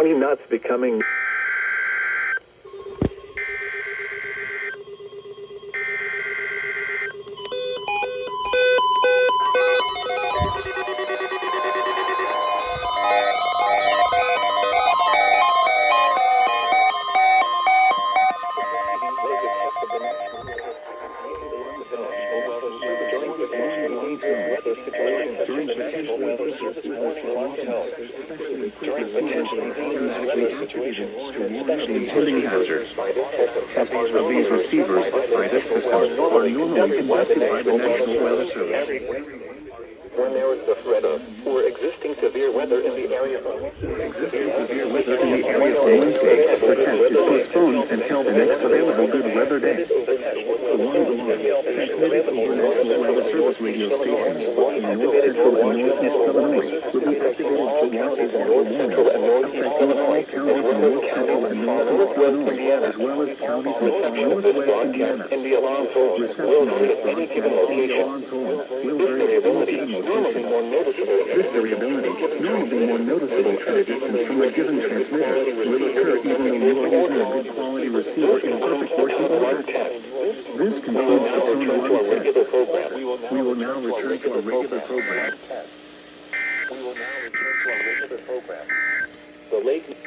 20 knots becoming... Impending hazards. Copies of these receivers by this system are normally conducted by the National Weather Service. When there is a threat of or existing severe weather in the area For Wednesday, the test is postponed until the next available good weather day. One alarm transmitted over National Weather Service radio stations in north central and northeast Illinois will be activated for watches and warnings affecting all counties in north central and northeast Illinois, as well as counties in far northwest Indiana. Reception of this broadcast on the alarm tone will vary at any given location. This variability, normally more noticeable at a distance from a given transmitter, will occur even though you are using a good quality receiver in perfect working order. This concludes the tone alarm test. We will now return to our regular program. The lake